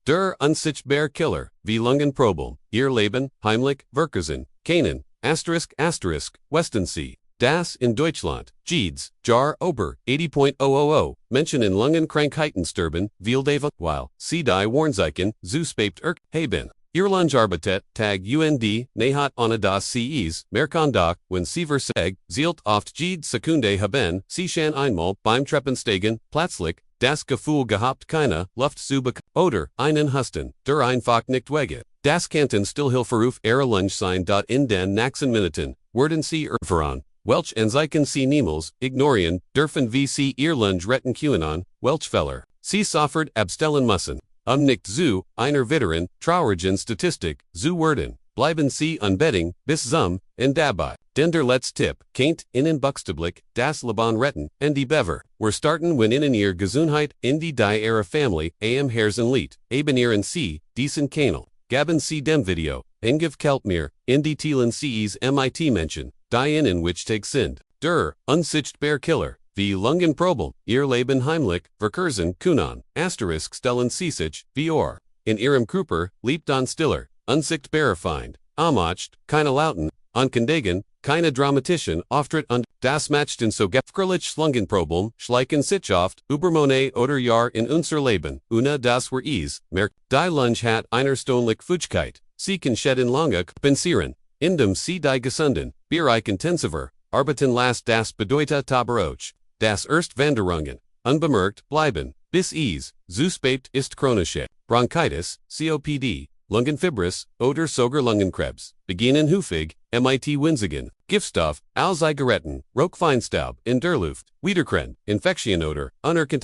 Der unsichtbare Killer, wie Lungen Problem, Ihr Leben, heimlich, verkürzen, können, Westen Sie. Das in Deutschland, Jeeds, Jar Ober, 80.000, Menschen in Lungenkrankheiten sterben, viel Dave, while, Sie die Warnsignale, zuspept haben. Ihre Lunge arbeitet, tag UND, nehat ohne das CEs, merken doch, wenn Sie versag, zielt oft jede Sekunde haben, Sie schon einmal, beim Treppensteigen, plötzlich, das Gefühl gehabt keine Luft zu bekommen, oder einen Husten, der einfach nicht wege. Das Kanten Stillhilferuf Ihre Lunge sein. In den nächsten Minuten, werden Sie erfahren, welche Anzeichen Sie niemals ignorieren dürfen wie Sie Ihre Lunge retten können, welche Fehler Sie sofort abstellen müssen. Nicht zu einer weiteren traurigen Statistik zu werden. Bleiben Sie unbedingt bis zum und dabei. Denn der letzte Tipp, kennt Ihnen buchstäblich das Leben retten und die Bever. Wir starten wenn Ihnen Ihre Gesundheit in die Ihrer Familie am Herzen liegt. Abonnieren Sie diesen Kanal. Gaben Sie dem Video, gefällt mir, in die Teilen Cs MIT Menschen, die Ihnen wichtig sind. Der unsichtbare Killer, wie Lungen Problem, Ihr Leben heimlich, verkürzen können, stellen Sie sich, wie in Ihrem Körper, lebt an stiller, unsichtbare Feind, amacht, keine lauten, ankündigen, keine dramatischen Auftritt und das machten so gefährlichsten Lungenproblem, schleichen sich oft, Übermonate oder Jahr in unser Leben, ohne das wir es, merken, die Lunge hat einer Stonlichkeit, Sie kann sheden lange kompensieren, indem Sie die gesunden, Bereich intensiver, arbeiten lässt das bedeutet Tabaroch, das Wanderungen, unbemerkt bleiben, bis es, zuspept ist chronische, Bronchitis, COPD, Lungenfibris, oder sogar Lungenkrebs, beginnen häufig, MIT winzigen, Giftstoff, als Zigaretten, Rauchfeinstaub in der Luft, Wiederkren, Infektion oder, unerkannt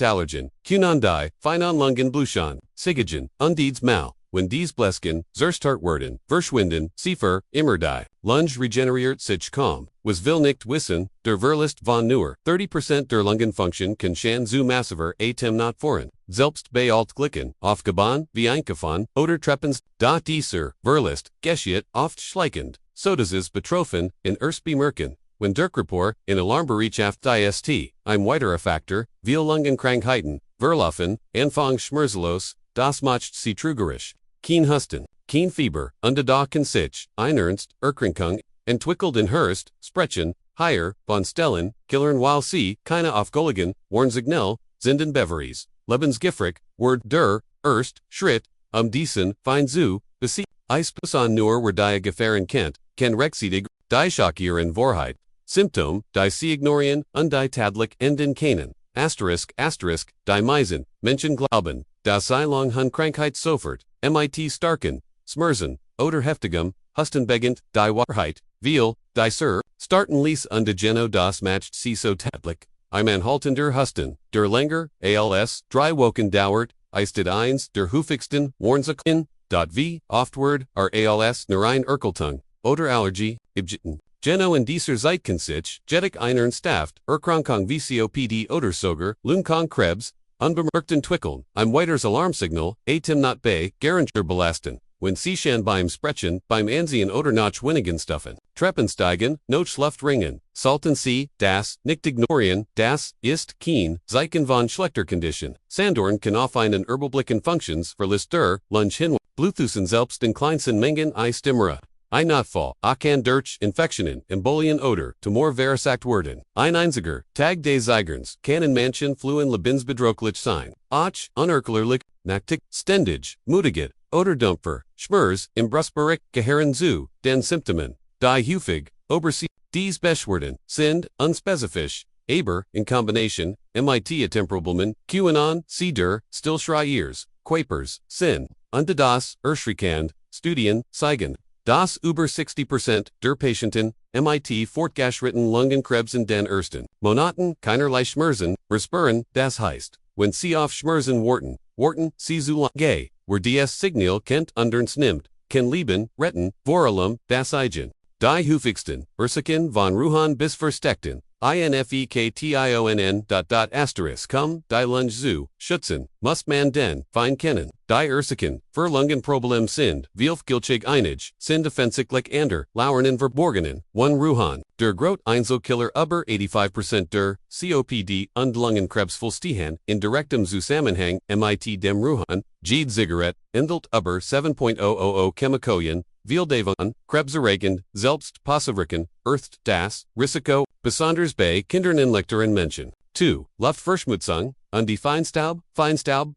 können die, feinen Lungenblutung, Sigagen, undies mal, wenn dies Blesken, zerstört werden, verschwinden, Cipher, immer die, Lunge regeneriert sich kaum, was will nicht wissen, der Verlust von nur, 30% der Lungenfunktion kann schon zu massiver Atem not foreign, selbst bei Altglicken, aufgebaut, wie eingefahren, oder Treppens, da dieser, Verlust, geschieht, oft schleichend, so dass es betroffen, in erst bemerken, wenn der Körper, in Alarmbereitschaft ist, ein weiterer Faktor, viel Lungenkrankheiten, verlaufen, Anfang schmerzlos, das macht sie trügerisch. Kein Husten, kein Fieber, und da kann sich, ein Ernst, Erkrankung, entwickelt in Hurst, Sprechen, Higher, von Stellen, Killern while Sie, keine Aufgoligen, Warnsignale, sind Beveries, Lebensgefrick, Word der, Erst, Schritt, diesen, fein zu, besie, Eispasan nur wer die Gefahren kennt, kann rechtzeitig, die schockieren Wahrheit, Symptom, die Sie ignorieren, und die tadlich enden können, die meisten, Menschen glauben, dass Sie Lungenkrankheit sofort, MIT starken, Schmerzen, oder heftigem, Hustenbegend, die Wahrheit, viel, die starten ließ und Geno das macht sie so tadlich. Ein anhaltender Husten, der länger, als, 3 Wochen dauert, ist eins der häufigsten Warnsignale, wie, oftword, als nur ein Erkältung, oder Allergie, ibjitten. Geno in dieser Zeit kann sich, jedik einern Staft, Erkrankung wie COPD oder sogar, Lungenkrebs, unbemerkt entwickeln, ein weiteres Alarmsignal, Atem not bei, Garantier belasten, wenn Sie schon beim Sprechen, beim Ansehen oder nach wenigen Stuffen, Treppensteigen, noch Luft ringen, sollten Sie, das, nicht ignorieren, das, ist, kein, Zeichen von schlechter Condition, Sandorn kann auf einen Überblicken Functions verlässt der, Lunge hin, Bluetooth selbst in kleinsten Mengen Stimmere. Ein Notfall, kann durch Infektionen, Embolien oder Tumor verursacht werden. Ein einziger Tag des Zeigens kann in manchen Fluen lebensbedrohlich sein. Unerklärlich, nachtig, ständig, müdigkeit, oder Dumpfer, Schmerz, im Brustbereich gehören zu den Symptomen. Die häufig, Obersie, dies Beschwerden, sind, unspezifisch, aber, in Kombination, MIT Temperablement, QAnon, der, Stillschreiers, Quapers, sind, und das, Studien, zeigen. Das über 60% der Patienten, MIT fortgeschritten Lungenkrebs in den ersten Monaten keinerlei Schmerzen, respüren, das heißt, wenn Sie auf Schmerzen warten, Sie zu lange, wer dies Signal kennt und nimmt, kann Leben retten, vor allem, das eigen. Die häufigsten, Ursachen von Ruhan bis Versteckten, infektion ... die Lunge zu, schützen, muss man den Feind kennen, die Ursachen, für Lungenproblem sind, vielfältig einig, sind offensichtlich ander, lauernden verborgenen, one Ruhan, der Grot Einzelkiller über 85% der COPD und Lungenkrebsvollstehen, in direktem Zusammenhang mit dem Ruhan, jede Zigarette, enthält über 7.000 Chemikalien, viel davon, krebserregend, selbst passivreken, erst das Risiko, besonders bei Kindern und Älteren Menschen. 2. Luftverschmutzung, und die Feinstaub,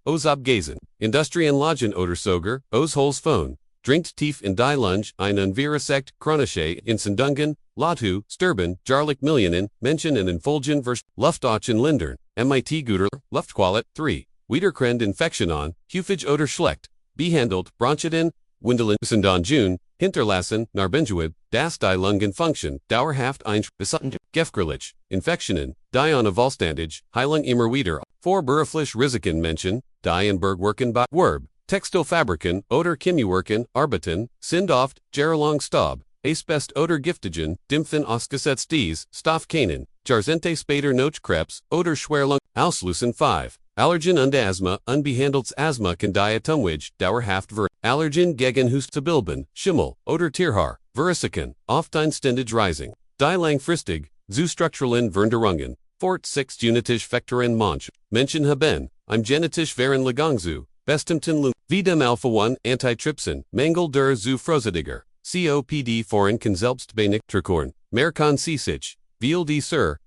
aus Abgasen, Industrienlagen oder sogar, aus Holzphone, dringt tief in die Lunge ein und verursacht chronische Entzündungen, Latu, sterben, jahrlich Millionen, Menschen in Folgen Luftachen lindern, mit guter Luftqualität. 3. Wiederkriegt Infektionen, häufig oder schlecht, behandelt, Bronchiten, Windeln sind June, hinterlassen, Narbenjuid, das die Lungenfunktion, dauerhaft einbesotten, gefährlich, Infektionen, die ohne Vollständig, Heilung immer wieder, berufliche Risiken Menschen, die in Bergwerken bei Werb, Textilfabriken oder Chemiewerken arbeiten, sind oft, jahrelang Staub, Asbest oder Giftigen, Dimpfen ausgesetztes, Stoff kennen, Jahrzehnte später noch Krebs oder Schwerlung, auslösen. 5. Allergen und Asthma, unbehandeltes Asthma kann die Atemwege dauerhaft Allergen gegen Hustenbilben, Schimmel oder Tierhaar, Verursachen, oft einständig Rising, die langfristig, zu strukturellen Veränderungen, 6 genetisch Faktoren Menschen haben, genetisch wären Legangzu, bestimmten Lungen, wie dem Alpha-1 Antitrypsin, Mangel der zu Frosediger, COPD foreign kann selbst bei Nichterkorn, merken sich, viel die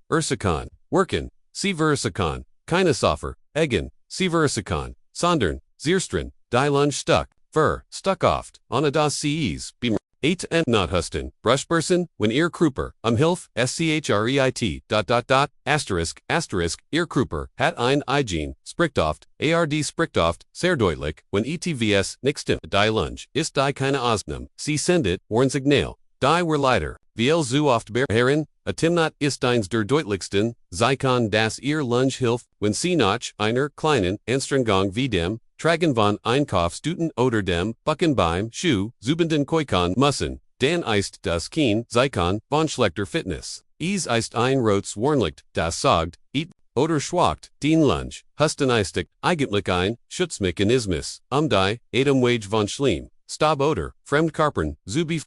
Ursachen, wirken, sie Verursachen, keine Soffer, Egen, sie Verursachen, sondern, zerstört, die Lunge stuck oft, ohne das Cs, 8. Not husten, Brushperson, when Ihr Kruper, Hilf, Schreit, Ihr Kruper, hat ein Hygiene, spricht oft, spricht oft, sehr deutlich, when ETVS, nicht stimmt, die Lunge, ist die keine Ausnahme, sie sendet, Warnsignale, die wir leider, viel zu oft beherren, Atemnot ist eins der deutlichsten, Zeichen das Ihre Lunge hilft, wenn sie nach einer kleinen Anstrengung wie dem Tragen von Einkaufstüten oder dem Bucken beim Schuh zubenden Koikon müssen, dann ist das kein Zeichen von schlechter Fitness. Es ist ein rotes Warnlicht, das sagt, oder schwagt, den Lunge, Husten ist eigentlich ein Schutzmechanismus, die Atemwege von Schleim, Staub oder Fremdkörpern, Zubi,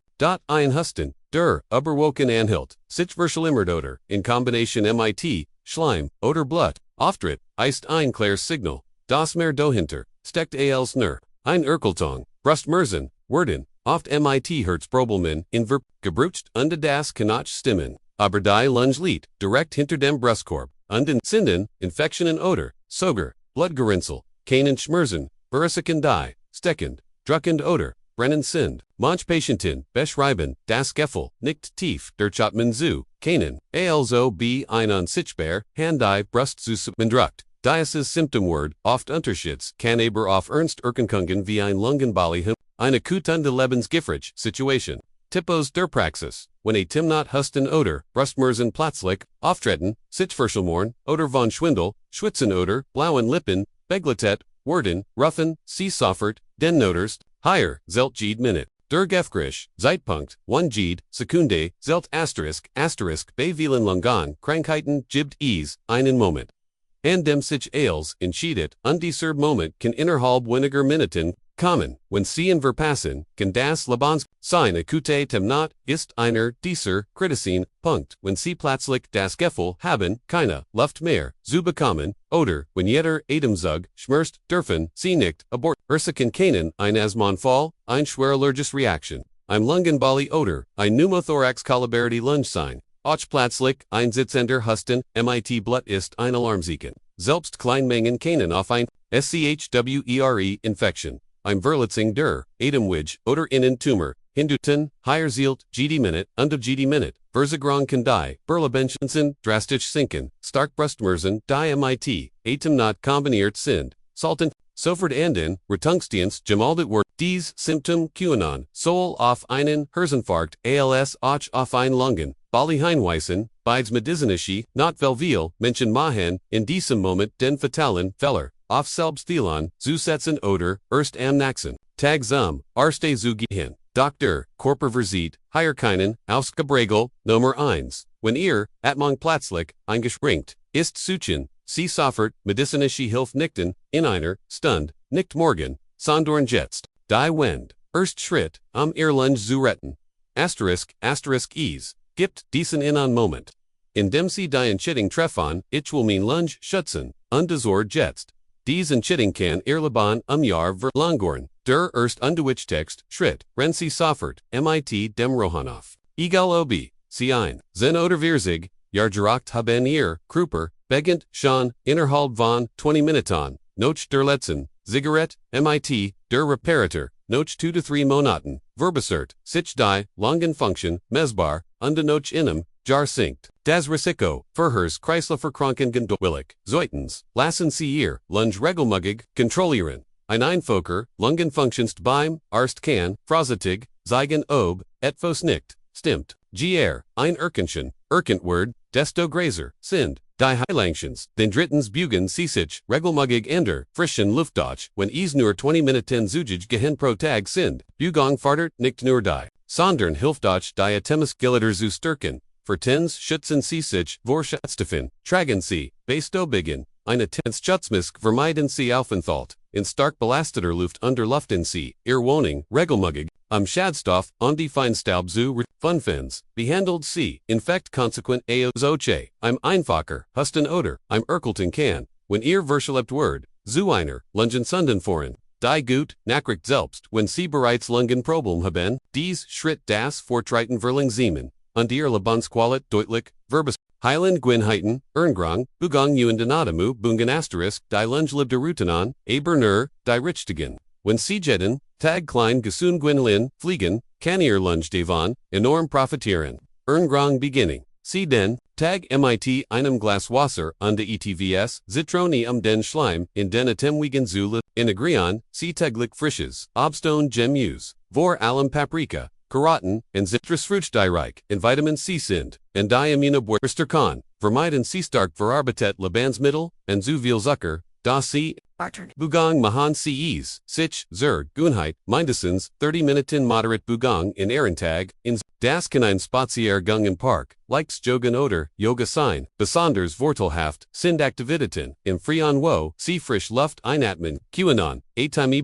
ein Husten, der Überwoken anhält, sich verschlimmert oder, in Kombination mit, Schleim, oder Blut, auftritt, ist ein klares Signal, das mehr dahinter, steckt als nur, ein Erkältung, Brustmerzen, werden, oft mit Herzproblemen, in gebrucht und das kann stimmen, aber die Lunge liegt, direkt hinter dem Brustkorb, und sind Infektionen oder, sogar, Blutgerinnsel, keinen Schmerzen, Verursachen die, steckend, druckend oder, brennen sind, manch Patienten beschreiben, das Gefühl, nicht tief, der Chatman zu, keinen, also wie ein unsichtbar, Hand die Brust zu submendruckt. Dieses Symptomwort, oft Unterschieds, kann aber auf ernst Erkrankungen wie ein Lungenbali eine akute Lebensgefahrliche Situation. Typos der Praxis, wenn Atemnot Husten oder Brustmerzen plötzlich auftreten, sich verschlimmern oder von Schwindel, Schwitzen oder blauen Lippen, Begleitet, werden, ruffen, sie sofort, den Noterst, higher, zelt jede Minute. Der Gefgrisch, Zeitpunkt, 1 Sekunde, zelt bei vielen Lungen, Krankheiten, gibt einen Moment. And dem sich als, entscheidet, und dieser Moment kann innerhalb weniger Minuten kommen, wenn sie verpassen, kann das Lebens sein akute Temnot, ist einer dieser kritischen Punkt, wenn sie plötzlich das Gefühl haben, keine Luft mehr zu bekommen, oder, wenn jeder Atemzug schmerzt, dürfen sie nicht aborten. Ursachen können ein Asthmaanfall, ein schwerallergische Reaktion, ein Lungenbali oder, ein Pneumothorax Colibarity Lunge sein. Auch plötzlich ein sitzender Husten, mit Blut ist ein Alarmzeichen. Selbst Kleinmengen können auf ein Schwere-Infektion, ein Verletzung der Atemwege oder Innentumor, hindeuten, higher zielt, jede Minute, und jede Minute, Versagerung kann die Berlebenschanzen drastisch sinken, stark Brustmerzen, die mit Atemnot kombiniert sind, salten, sofort anden, Rettungsdienst gemeldet wird, dies Symptom QAnon, soll auf einen Herzinfarkt, ALS auch auf ein Lungen, Bali hinweisen, beides medizinische, not velviel, Menschen machen, in diesem Moment den fatalen Fehler, auf selbst Thelon, zusetzen oder, erst am nächsten Tag zum Arste zu gehen. Doktor, Körperversicht, hier können, Ausgebregel, Nummer 1. Wenn Ihre Atmung plötzlich eingeschränkt ist, suchen Sie sofort medizinische Hilfe nicht in einer Stunde, nicht morgen, sondern jetzt. Die Wend. Erst Schritt, Ihre Lunge zu retten. ***es gibt diesen in einen Moment. Indem Sie die Entscheidung treffen, ich will mein Lunge schützen, undesort jetzt. Dies Entscheidung kann Ihr Leben Jahr verlängern. Der erst Text, Schritt, renn Sie sofort, mit dem Rohanhof. Egal ob Sie ein, Zen oder wir sich, Jahr geracht haben Ihr Krupper, beginnt schon, innerhalb von 20 Minuten, noch der letzten, Zigarette, mit, der Reparator, noch 2 to 3 Monaten, verbessert, sich die Lungenfunktion, messbar, nochinem, Jahr sinkt. Das Risiko, Verhers Kreislaufverkrankungen willig. Zweitens, lassen Sie Ihr Lunge regelmäßig kontrollieren. Ein Einfoker, Lungenfunktionst beim Arzt kann, vorsichtig, zeigen ob, etwas nicht, stimmt. Ein Erkentwort, desto größer, sind, die Heilangstions. Den drittens bugen Sie sich, regelmäßig in der, frischen Luftdurch, wenn es nur 20 Minuten zügig gehen pro Tag sind. Bugung fordert nicht nur die, sondern hilft euch die Atemungsgilder zu stärken. Vertens schützen Sie sich vor Schadstoffen, tragen Sie, bestobigen, eine Schutzmaske vermeiden Sie Aufenthalt, in stark belasteter Luft unterluften Sie, Ihr Wohnung, regelmäßig, Schadstoff, und die Feinstaub zu Funfens, behandelt Sie, Infekt konsequent Aozoche, Einfacher, Husten oder, Erkelten kann, wenn Ihr verschlept Word, zu einer, Lungensunden foreign. Die gut, nachricht selbst, wenn Sie bereits Lungenproblem haben, dies Schritt das Fortreiten Verlangsamen. Und Ihr Lebensqualität deutlich, verbes, Heilen Gwynheiten, Erngrang, Bugang Uendenadamu, Bungen die Lunge libde Routanon, Aber die Richtigen. Wenn Sie jeden, Tag klein Gesun Gwynlin, fliegen, kann Ihr Lunge davon, enorm profitieren. Erngrang beginning. Sie den, Tag mit einem Glas Wasser und de ETVS, Zitrone den Schleim, in den Atemwegen zu integrieren, Sie täglich frisches, Obstone Gemüse, vor allem Paprika, Karotten, und Zitrusfrucht die reich, in Vitamin C sind, und die Immunoborster kann, vermeiden Sie stark verarbeitet Lebensmittel, und zu viel Zucker, da Sie, Bugang Mahan Ces, sich, Gunheit, mindestens 30 Minuten moderate Bugang in Ehrentag, in das kann ein Spaziergang im Park, likes Jogen oder Yoga sein, besonders vorteilhaft, sind Aktivitäten, im Freien wo, Sie frisch Luft einatmen, QAnon,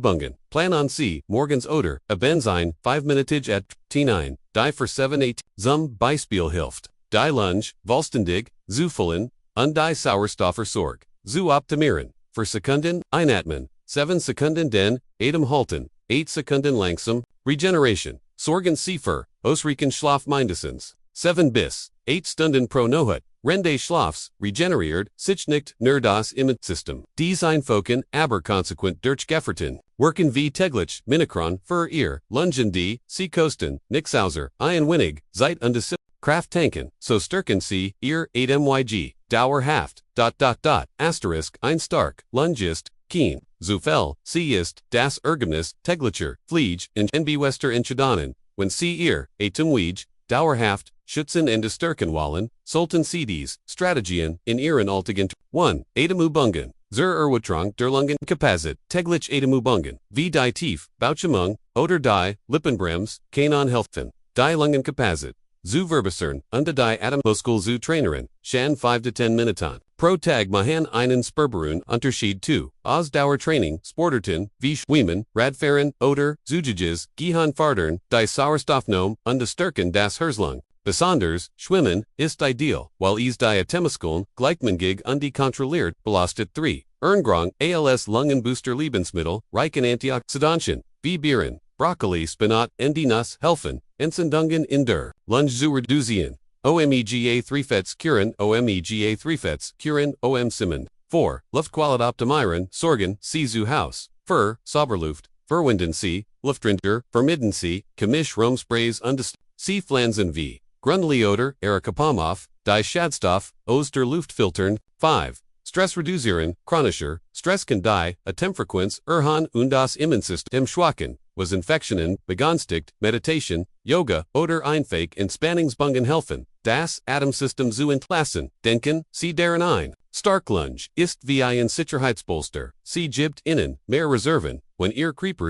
Bungen, plan on Sie, morgens oder, Benzin, 5-minutig at T9, die für 7-8, zum Beispiel hilft, die Lunge, vollständig, zu füllen, und die Sauerstoffer Sorg, zu optimieren. Für Sekunden, einatmen, 7 Sekunden den, Atem halten, 8 Sekunden langsam, Regeneration, sorgen Sie für, ausreichend Schlaf mindestens, 7 bis 8 Stunden pro Nacht, Rende Schlafs, regeneriert, sich nicht nur das Immunsystem. Dies einfoken, aber konsequent durchgeführten, worken wie täglich, Minikron, für Ihr, Lungen die, Sie kosten, Nixhauser, Winnig, Zeit und Kraft tanken, so stärken Sie, Ihr Atmung, dauerhaft, ein stark, Lungist, keen, Zufall, Sie ist, das Ergebnis, täglicher, Pflege, in Bewester Entscheidungen, wenn Sie Ihr Atemweg, dauerhaft, schützen und stärken wollen, sollten Sie dies, Strategien, in Ihren Alltagen 1. Atemübungen, zur Erweiterung der Lungenkapazität, täglich Atemübungen, wie die Tief, Bauchemung, oder die, Lippenbrems, kann helfen, die Lungenkapazität. Zu verbessern, und die Atemmuskel zu trainieren, shan 5 to 10 Minuten. Pro Tag machen einen Spurberun Unterschied zu, Ausdauertraining, Sporterten, wie Schwimmen, Radfahren, oder, Zugiges, Gihan Fardern, die Sauerstoffnome, und stärken das Herslung. Besonders, Schwimmen, ist ideal, while es die Atemmuskeln, gleichmäßig und kontrolliert, belastet 3. Erngrang, als Lungenbooster Lebensmittel, reich in Antioxidantien, wie Beeren, Broccoli, Spinat, und die Nuss, helfen, Entzündungen in der Lunge zu reduzieren. Omega-3-Fetts kuren, Omega-3-Fetts kuren, Simmen. 4. Luftqualität optimieren, sorgen, Sie zu Haus. Für, Sauberluft, verwenden Sie, Luftrinder, vermeiden Sie, Chemisch Rumsprays und Sie pflanzen wie, Grundleoder, Erikapomoff, die Schadstoff, aus der Luftfiltern. 5. Stress reduzieren, chronischer, Stress kann die, Atemfrequenz, erhöhen und das Immunsystem schwachen. Was Infektionen, begünstigt, Meditation, Yoga oder Einfake in Spannungsbungen helfen, das Atemsystem zu entlassen, denken Sie daran ein. Stark Lunge ist wie ein Sicherheitspolster, Sie gibt Ihnen mehr Reserven, wenn Ihr Creeper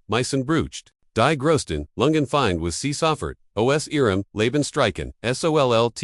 meisten brucht. die Grosten, Lungen find was Sie Soffert, os Ihrem Leben streichen, sollten,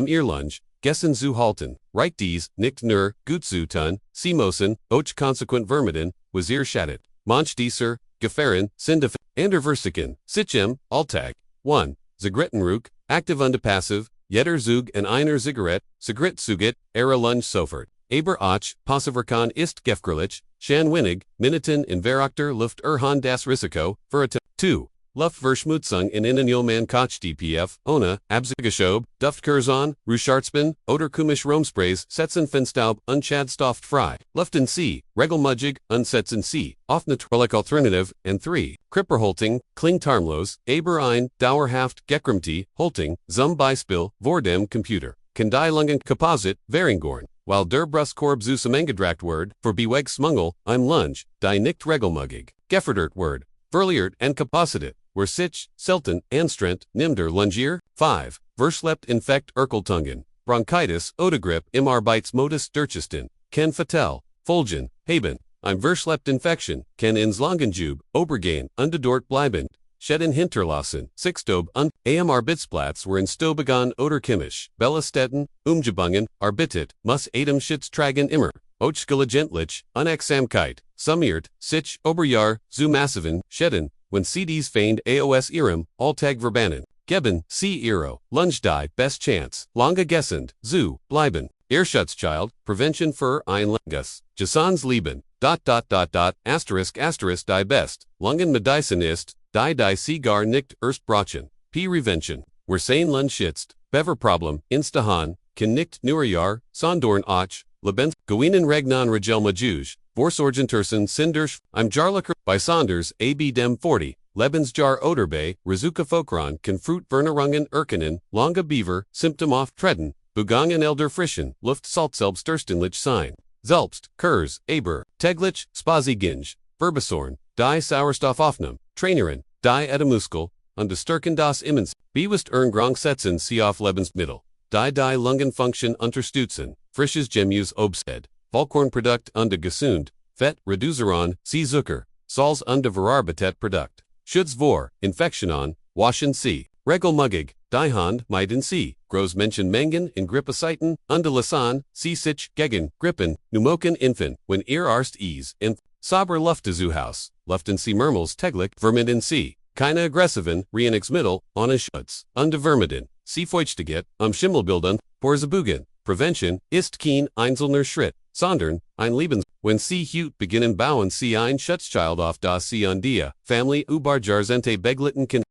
Ihr Lunge, Gessen zu halten, right dies, nicht nur, gut zu tun, Sie müssen, auch konsequent vermeiden, was ihr schattet, manch dieser, gefährlichsten, sind Anderversiken, Sitchem, Alltag, 1. Zigarettenrook, active und passive, jeder Zug en einer Zigarette Suget, Ihre Lunge sofort. Aber auch, Passivverkan ist gefährlich, Shan Winnig, Minuten in Verachter Luft das Risiko, Verita. 2. Luftverschmutzung in Innenjoman Koch DPF, ohne, Abzugeschob, Duftkurzon, Ruschartspan, oder Komisch Romsprays, Setzen Fenstaub, Unschadstoft frei, Luften C, Regelmudgig, Unsetzen C, oft naturlich Alternative, and 3. Kripperholting, Klingt harmlos, aber ein, dauerhaft, Gekrumte, Holting, zum Beispiel, vor dem Computer, kann die Lungen Kaposit, Veringorn, while der Brustkorb zu Zusammengedracht Word, für Beweg Smungel, im Lunge, die nicht regelmuggig, Gefördert Word, verliert and Kapositet, were sich, selten, anstrengt, nimder Lungier, 5. Verschleppt infekt Erkeltungen, Bronchitis, Odegrip im Arbeitsmodus durchsten, kann fatal, Folgen, haben, ein Verschleppt Infection, kann ins Lungenjube, Obergehen, undedort bleibend, Schäden hinterlassen, Sixtob und, am Arbeitsplatz were in Stobegan oder chemisch, Bellastetten, Umgebungen, Arbeitet, muss Adem Schutz tragen immer, Ochgelegentlich, Unexamkeit, Summiert, sich, Oberjahr, zu massiven, Schäden, when CDs feigned AOS Ihrem, Alltag verbannen, Geben, C. Ihre, Lunge die, best chance, Lange Gessend, zu, bleiben, Erschutzschild, Prevention für ein Lunges, Jasons Leben, die best, Lungen Medicine ist, die Sie gar nicht erst brachen, P. Revention, were sein Lunge schützt, Bever Problem, Instahan, kann nicht nur Jahr, Sondorn auch, Lebens, Gewinen Regnan Regelma Juge, Vorsorgentursen Sinders, im Jarlicher, bei Saunders, AB Dem 40, Lebensjahr Oderbay, Rezuka Fokran, kann Fruit Vernerungen Erkenen, Lange Beaver, Symptom auf Treten, Bugangen Elder Frischen, Luft Salzselbstörstenlich sein, Selbst, Kurz, Aber, Teglich, Spaziginge, Verbesorn, die Sauerstoffaufnahme, Trainerin, die Edemuskel, und Sturken das Immens, Bewusst Grangsetzen Sie auf Lebensmittel, die Lungenfunktion unterstützen, frisches Gemus Obsted, Vollkornprodukt und gesund, Fett, Reduceron, Sie Zucker, Salz und Verarbeitet Produkt, Schutz vor, Infektionen, Waschen Sie, Regelmuggig, die Hand, meiden Sie, Großmenschen Mengen in Grippezeiten, und Lasan, Sie sich, gegen, Grippen, Pneumoken Infant, wenn ihr Arzt in, Sauber Lufte zu Haus, Luften Sie Murmels täglich, vermeiden Sie, keine aggressiven, Reinigungsmittel, ohne Schutz, und vermeiden, Sie Feuchtigkeit, Schimmelbildung, Porzabugen, Prevention, ist kein einzelner Schritt, sondern, ein Lebens, wenn Sie Hut beginnen bauen Sie ein Schutzschild auf das Sie und die Family Ubarjarzente beglitten kann.